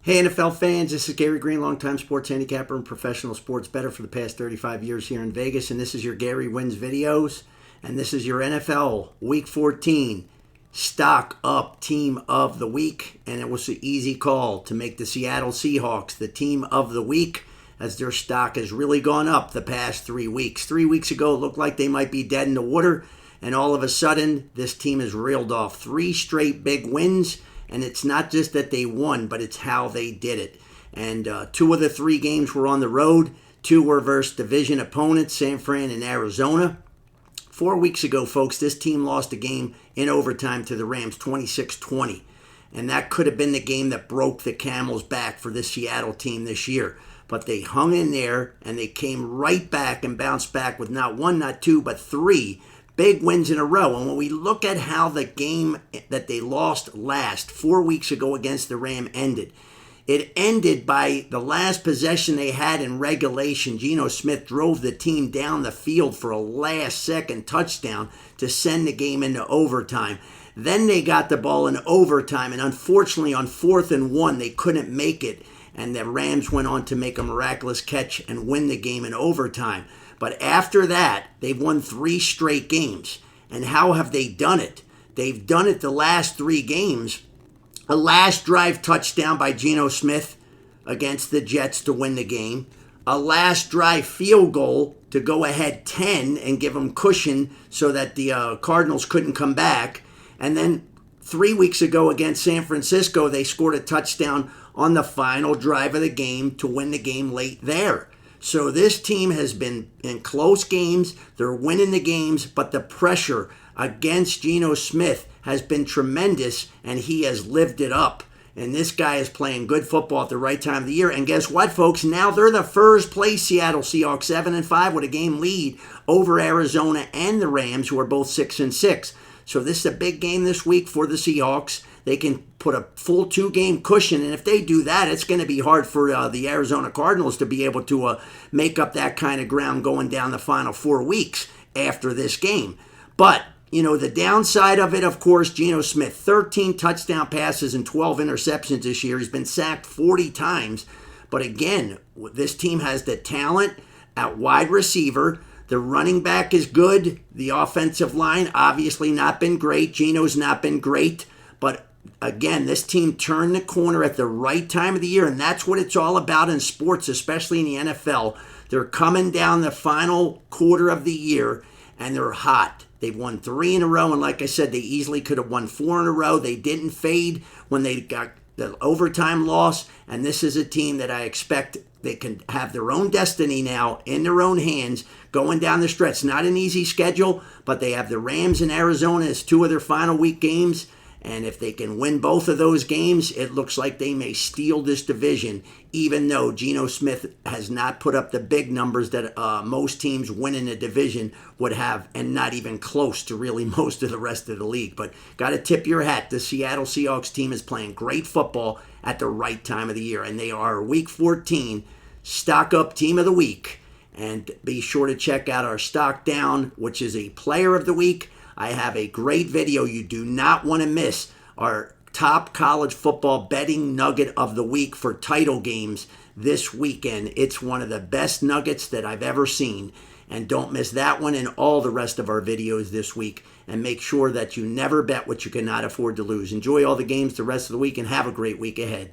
Hey NFL fans, this is Gary Greene, longtime sports handicapper and professional sports bettor for the past 35 years here in Vegas, and this is your Gary Wins videos, and this is your NFL Week 14 Stock Up Team of the Week, and it was an easy call to make the Seattle Seahawks the Team of the Week as their stock has really gone up the past 3 weeks. 3 weeks ago, it looked like they might be dead in the water, and all of a sudden, this team has reeled off 3 straight big wins. And it's not just that they won, but it's how they did it. And 2 of the 3 games were on the road. 2 were versus division opponents, San Fran and Arizona. 4 weeks ago, folks, this team lost a game in overtime to the Rams, 26-20. And that could have been the game that broke the camel's back for this Seattle team this year. But they hung in there, and they came right back and bounced back with not 1, not 2, but 3 big wins in a row. And when we look at how the game that they lost last 4 weeks ago against the Rams ended, it ended by the last possession they had in regulation. Gino Smith drove the team down the field for a last-second touchdown to send the game into overtime. Then they got the ball in overtime, and unfortunately on 4th and 1, they couldn't make it. And the Rams went on to make a miraculous catch and win the game in overtime. But after that, they've won 3 straight games. And how have they done it? They've done it the last 3 games. A last drive touchdown by Gino Smith against the Jets to win the game. A last drive field goal to go ahead 10 and give them cushion so that the Cardinals couldn't come back. And then 3 weeks ago against San Francisco, they scored a touchdown on the final drive of the game to win the game late there. So this team has been in close games. They're winning the games, but the pressure against Gino Smith has been tremendous, and he has lived it up. And this guy is playing good football at the right time of the year. And guess what, folks? Now they're the first place Seattle Seahawks, 7-5 with a game lead over Arizona and the Rams, who are both 6-6. So this is a big game this week for the Seahawks. They can put a full 2-game cushion, and if they do that, it's going to be hard for the Arizona Cardinals to be able to make up that kind of ground going down the final 4 weeks after this game. But, you know, the downside of it, of course, Gino Smith, 13 touchdown passes and 12 interceptions this year. He's been sacked 40 times. But again, this team has the talent at wide receiver. The running back is good. The offensive line, obviously not been great. Gino's not been great. But again, this team turned the corner at the right time of the year, and that's what it's all about in sports, especially in the NFL. They're coming down the final quarter of the year, and they're hot. They've won 3 in a row, and like I said, they easily could have won 4 in a row. They didn't fade when they got the overtime loss, and this is a team that I expect they can have their own destiny now in their own hands going down the stretch. Not an easy schedule, but they have the Rams and Arizona as 2 of their final week games. And if they can win both of those games, it looks like they may steal this division, even though Gino Smith has not put up the big numbers that most teams winning a division would have, and not even close to really most of the rest of the league. But got to tip your hat. The Seattle Seahawks team is playing great football at the right time of the year, and they are Week 14 Stock Up Team of the Week. And be sure to check out our Stock Down, which is a Player of the Week. I have a great video you do not want to miss. Our top college football betting nugget of the week for title games this weekend. It's one of the best nuggets that I've ever seen. And don't miss that one and all the rest of our videos this week. And make sure that you never bet what you cannot afford to lose. Enjoy all the games the rest of the week and have a great week ahead.